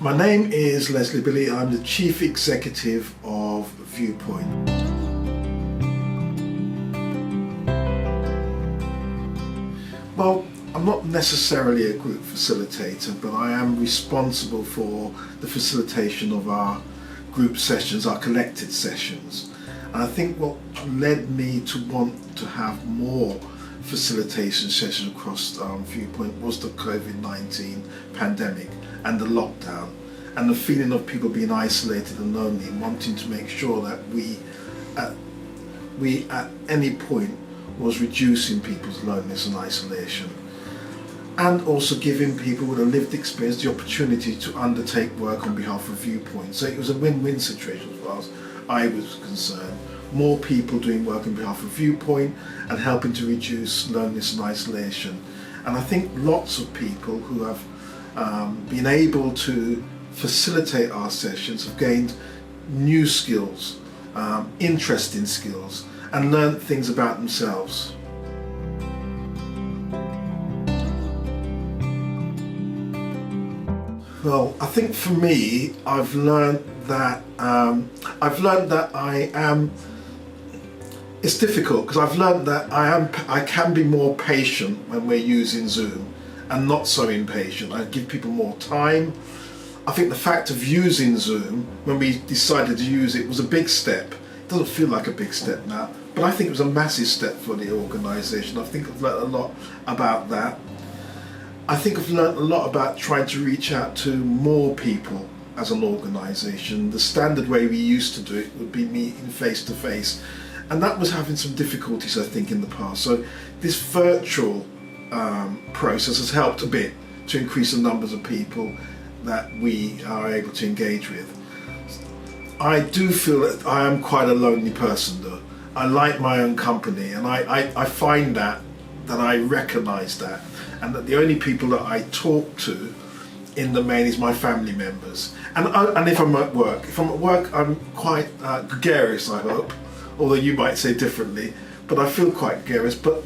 My name is Leslie Billy. I'm the Chief Executive of Viewpoint. Well, I'm not necessarily a group facilitator, but I am responsible for the facilitation of our group sessions, our collected sessions. And I think what led me to want to have more facilitation sessions across Viewpoint was the COVID-19 pandemic and the lockdown, and the feeling of people being isolated and lonely, and wanting to make sure that we at any point was reducing people's loneliness and isolation, and also giving people with a lived experience the opportunity to undertake work on behalf of Viewpoint. So it was a win-win situation as far as I was concerned. More people doing work on behalf of Viewpoint and helping to reduce loneliness and isolation. And I think lots of people who have been able to facilitate our sessions have gained new skills, interesting skills, and learned things about themselves. Well, I think for me, I've learned that I am. It's difficult because I've learned that I can be more patient when we're using Zoom, and not so impatient. I give people more time. I think the fact of using Zoom, when we decided to use it, was a big step. It doesn't feel like a big step now, but I think it was a massive step for the organisation. I think I've learned a lot about that. I think I've learned a lot about trying to reach out to more people as an organisation. The standard way we used to do it would be meeting face to face, and that was having some difficulties, I think, in the past. So this virtual process has helped a bit to increase the numbers of people that we are able to engage with. I do feel that I am quite a lonely person though. I like my own company, and I find that I recognise that, and that the only people that I talk to in the main is my family members. And if I'm at work, I'm quite gregarious, I hope, although you might say differently, but I feel quite gregarious. But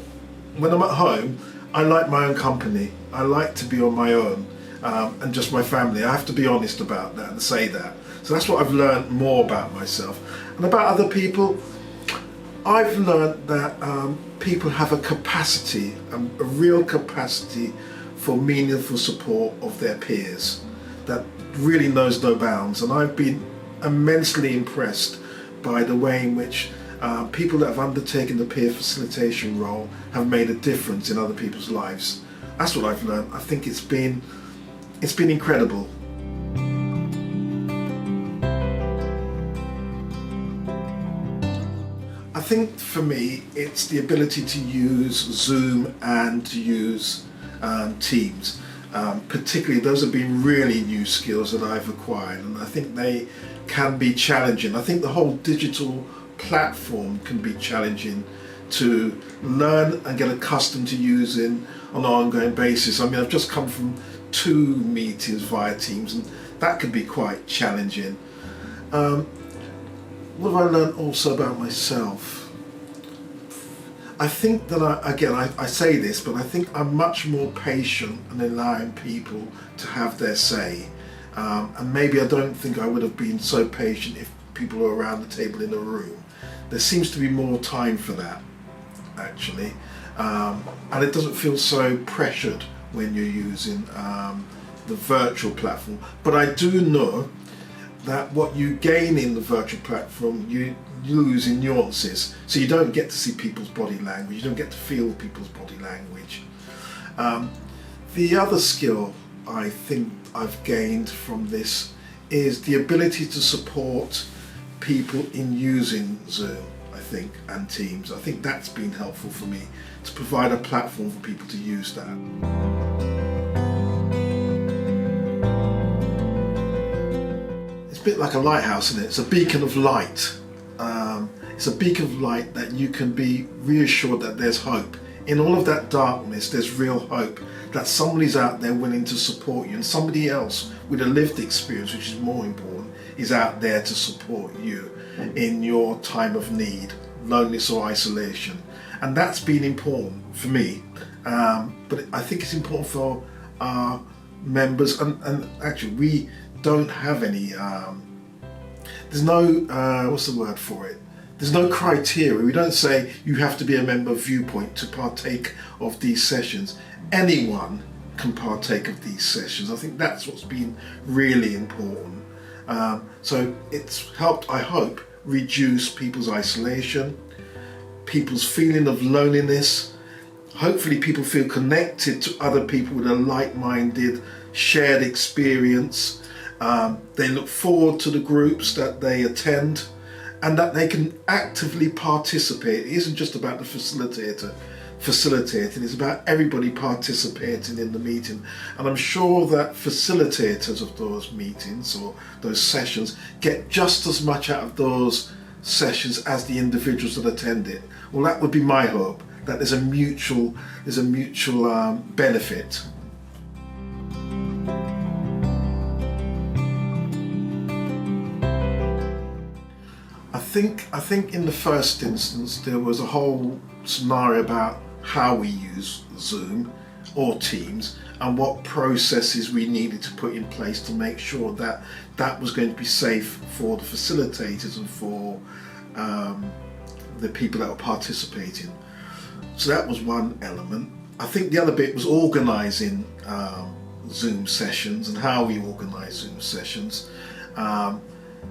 when I'm at home, I like my own company. I like to be on my own, and just my family. I have to be honest about that and say that. So that's what I've learned more about myself. And about other people, I've learned that people have a capacity, a real capacity for meaningful support of their peers that really knows no bounds. And I've been immensely impressed by the way in which people that have undertaken the peer facilitation role have made a difference in other people's lives. That's what I've learned. I think it's been incredible. I think for me, it's the ability to use Zoom and to use Teams. Particularly, those have been really new skills that I've acquired, and I think they can be challenging. I think the whole digital platform can be challenging to learn and get accustomed to using on an ongoing basis. I mean, I've just come from 2 meetings via Teams, and that could be quite challenging. What have I learned also about myself? I think that I say this, but I think I'm much more patient and allowing people to have their say. And maybe I don't think I would have been so patient if people were around the table in a room. There seems to be more time for that, actually. And it doesn't feel so pressured when you're using the virtual platform. But I do know that what you gain in the virtual platform, you lose in nuances. So you don't get to see people's body language, you don't get to feel people's body language. The other skill I think I've gained from this is the ability to support people in using Zoom, I think, and Teams. I think that's been helpful for me, to provide a platform for people to use that. It's a bit like a lighthouse, isn't it? It's a beacon of light. It's a beacon of light that you can be reassured that there's hope. In all of that darkness, there's real hope that somebody's out there willing to support you, and somebody else with a lived experience, which is more important, is out there to support you in your time of need, loneliness or isolation. And that's been important for me. But I think it's important for our members, and actually we don't have any, there's no, what's the word for it? There's no criteria. We don't say you have to be a member of Viewpoint to partake of these sessions. Anyone can partake of these sessions. I think that's what's been really important. So it's helped, I hope, reduce people's isolation, people's feeling of loneliness. Hopefully people feel connected to other people with a like-minded, shared experience. They look forward to the groups that they attend, and that they can actively participate. It isn't just about the facilitating, it's about everybody participating in the meeting. And I'm sure that facilitators of those meetings or those sessions get just as much out of those sessions as the individuals that attend it. Well, that would be my hope, that there's a mutual benefit. I think in the first instance there was a whole scenario about how we use Zoom or Teams and what processes we needed to put in place to make sure that that was going to be safe for the facilitators and for the people that were participating. So that was one element. I think the other bit was organising Zoom sessions and how we organise Zoom sessions.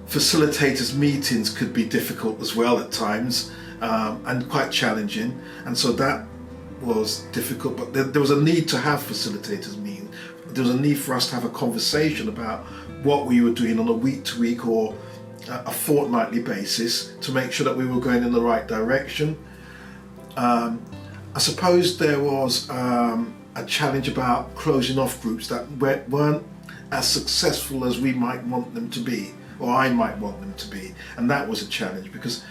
Facilitators meetings could be difficult as well at times, and quite challenging, and so that was difficult, but there was a need to have facilitators meetings. There was a need for us to have a conversation about what we were doing on a week-to-week or a fortnightly basis to make sure that we were going in the right direction. I suppose there was a challenge about closing off groups that weren't as successful as we might want them to be, or I might want them to be, and that was a challenge because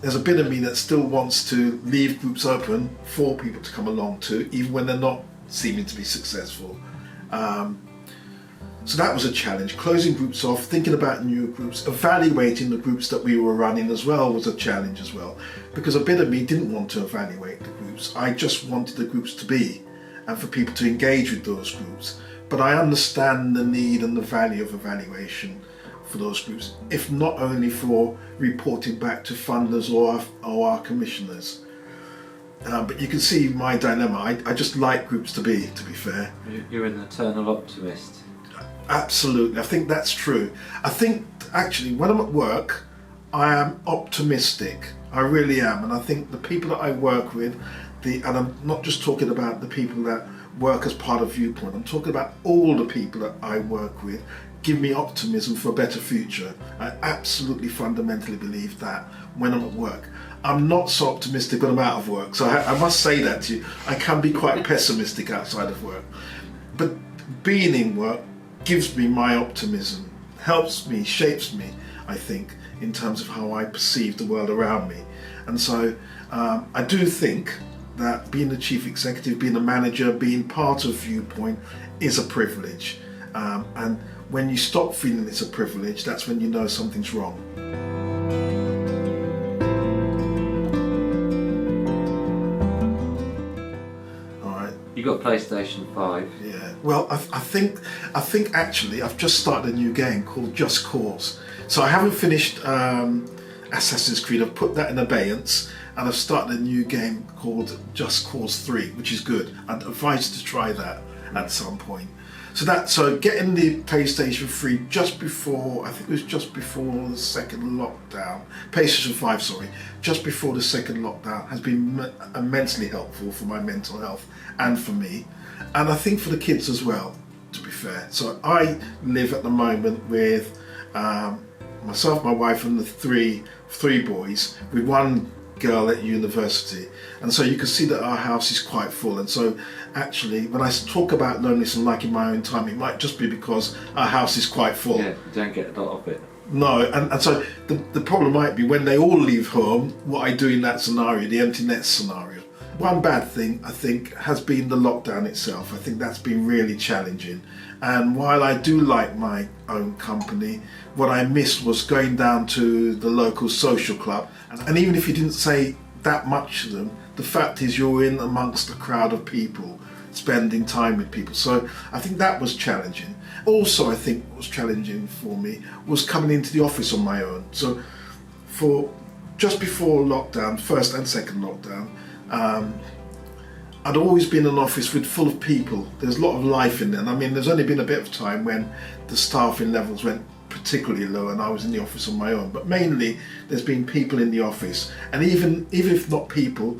there's a bit of me that still wants to leave groups open for people to come along to, even when they're not seeming to be successful. So that was a challenge. Closing groups off, thinking about new groups, evaluating the groups that we were running as well was a challenge as well, because a bit of me didn't want to evaluate the groups. I just wanted the groups to be and for people to engage with those groups. But I understand the need and the value of evaluation for those groups, if not only for reporting back to funders or our commissioners. But you can see my dilemma. I just like groups to be fair. You're an eternal optimist. Absolutely, I think that's true. I think actually when I'm at work, I am optimistic. I really am, and I think the people that I work with, and I'm not just talking about the people that work as part of Viewpoint, I'm talking about all the people that I work with, give me optimism for a better future. I absolutely fundamentally believe that when I'm at work. I'm not so optimistic when I'm out of work, so I must say that to you. I can be quite pessimistic outside of work. But being in work gives me my optimism, helps me, shapes me, I think, in terms of how I perceive the world around me. And so I do think that being the chief executive, being a manager, being part of Viewpoint is a privilege. And when you stop feeling it's a privilege, that's when you know something's wrong. All right. You got PlayStation 5. Yeah. Well, I think actually I've just started a new game called Just Cause. So I haven't finished Assassin's Creed. I've put that in abeyance, and I've started a new game called Just Cause 3, which is good. I'd advise you to try that at some point. So getting the PlayStation 3 just before, I think it was just before the second lockdown, PlayStation 5, sorry, just before the second lockdown has been immensely helpful for my mental health and for me, and I think for the kids as well, to be fair. So I live at the moment with myself, my wife, and the three boys, with one girl at university, and so you can see that our house is quite full. And so actually when I talk about loneliness and liking my own time, it might just be because our house is quite full. Yeah, you don't get a lot of it. No, and so the problem might be when they all leave home, what I do in that scenario, the empty nest scenario. One bad thing, I think, has been the lockdown itself. I think that's been really challenging. And while I do like my own company, what I missed was going down to the local social club. And even if you didn't say that much to them, the fact is you're in amongst a crowd of people spending time with people. So I think that was challenging. Also, I think what was challenging for me was coming into the office on my own. So for just before lockdown, first and second lockdown, I'd always been in an office full of people. There's a lot of life in there. And I mean, there's only been a bit of time when the staffing levels went particularly low and I was in the office on my own. But mainly, there's been people in the office. And even if not people,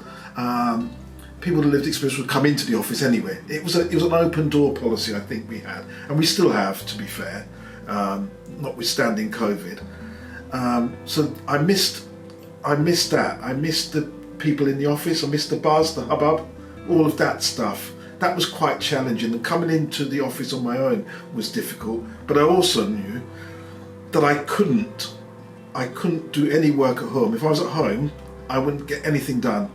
people with lived experience would come into the office anyway. It was an open door policy I think we had. And we still have, to be fair, notwithstanding COVID. So I missed that. I missed the people in the office. I missed the buzz, the hubbub, all of that stuff. That was quite challenging, and coming into the office on my own was difficult. But I also knew that I couldn't do any work at home. If I was at home, I wouldn't get anything done.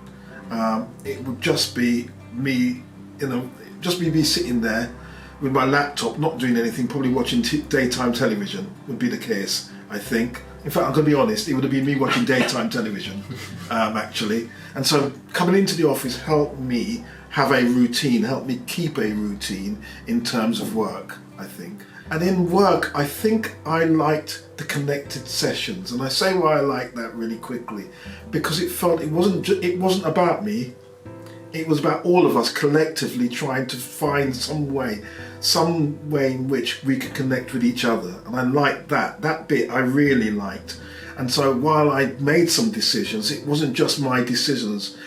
It would just be me, me sitting there with my laptop, not doing anything, probably watching daytime television would be the case, I think. In fact, I'm going to be honest, it would have been me watching daytime television, actually. And so coming into the office helped me have a routine, helped me keep a routine in terms of work, I think. And in work, I think I liked the connected sessions. And I say why I liked that really quickly, because it wasn't about me. It was about all of us collectively trying to find some way in which we could connect with each other. And I liked that bit I really liked. And so while I made some decisions, it wasn't just my decisions.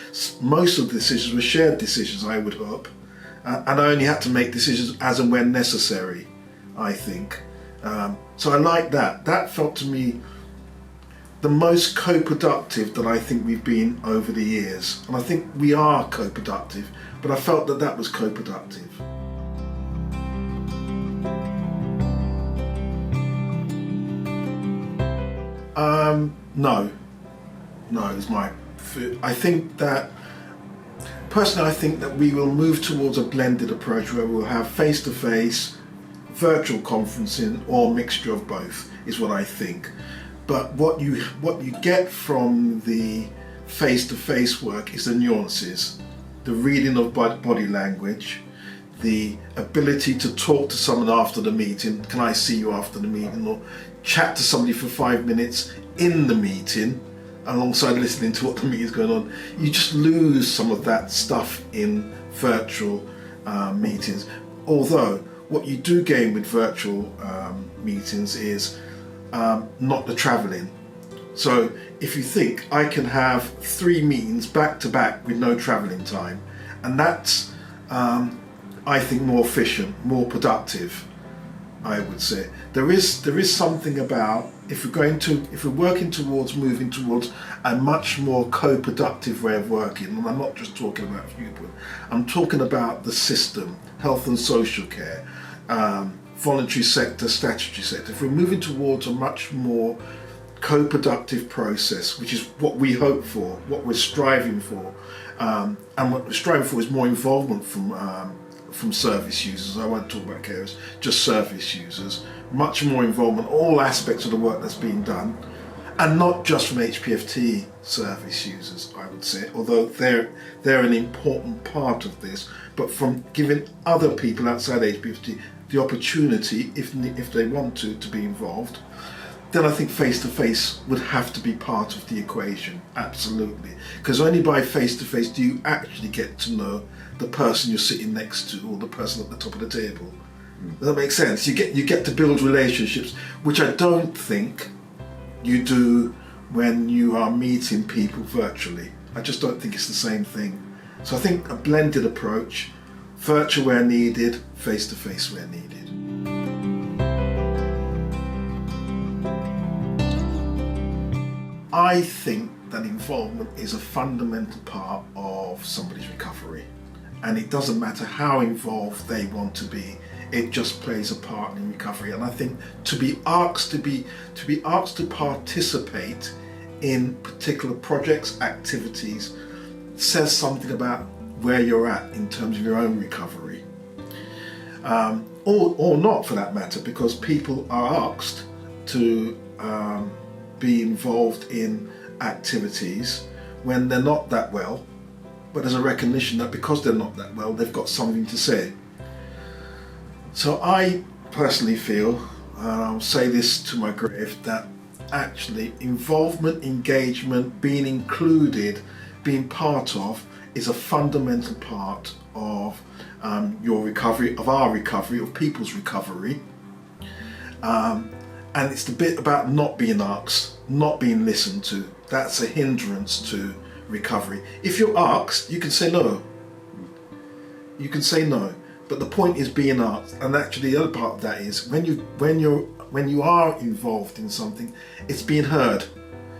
Most of the decisions were shared decisions, I would hope. And I only had to make decisions as and when necessary, I think. So I liked that. That felt to me the most co-productive that I think we've been over the years. And I think we are co-productive, but I felt that was co-productive. No is my. I think that personally, I think that we will move towards a blended approach where we'll have face-to-face, virtual conferencing, or a mixture of both. Is what I think. But what you get from the face-to-face work is the nuances, the reading of body language, the ability to talk to someone after the meeting. Can I see you after the meeting? Or chat to somebody for 5 minutes in the meeting alongside listening to what the meeting is going on. You just lose some of that stuff in virtual meetings. Although what you do gain with virtual meetings is not the travelling. So if you think I can have 3 meetings back to back with no travelling time, and that's I think more efficient, more productive, I would say. There is something about if we're working towards moving towards a much more co-productive way of working, and I'm not just talking about Viewpoint, I'm talking about the system, health and social care, voluntary sector, statutory sector. If we're moving towards a much more co-productive process, which is what we hope for, what we're striving for, and what we're striving for is more involvement from service users. I won't talk about carers, just service users. Much more involvement, all aspects of the work that's being done, and not just from HPFT service users, I would say, although they're an important part of this, but from giving other people outside HPFT the opportunity, if they want to be involved, then I think face-to-face would have to be part of the equation, absolutely. Because only by face-to-face do you actually get to know the person you're sitting next to or the person at the top of the table. Does that make sense? You get to build relationships, which I don't think you do when you are meeting people virtually. I just don't think it's the same thing. So I think a blended approach, virtual where needed, face-to-face where needed. I think that involvement is a fundamental part of somebody's recovery, and it doesn't matter how involved they want to be, it just plays a part in recovery. And I think to be asked to participate in particular projects, activities, says something about where you're at in terms of your own recovery, or not for that matter, because people are asked to be involved in activities when they're not that well, but there's a recognition that because they're not that well, they've got something to say. So I personally feel, and I'll say this to my grave, that actually involvement, engagement, being included, being part of, is a fundamental part of your recovery, of our recovery, of people's recovery. And it's the bit about not being asked, not being listened to. That's a hindrance to recovery. If you're asked, you can say no. You can say no. But the point is being asked. And actually the other part of that is when you are involved in something, it's being heard.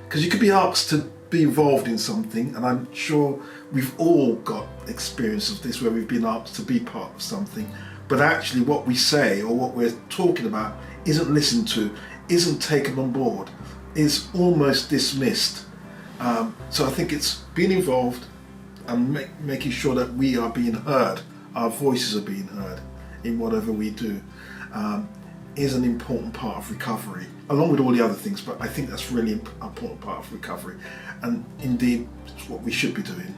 Because you could be asked to be involved in something, and I'm sure we've all got experience of this where we've been asked to be part of something, but actually what we say or what we're talking about isn't listened to, isn't taken on board, is almost dismissed. So I think it's being involved and making sure that we are being heard, our voices are being heard in whatever we do, is an important part of recovery, along with all the other things, but I think that's really an important part of recovery, and indeed it's what we should be doing.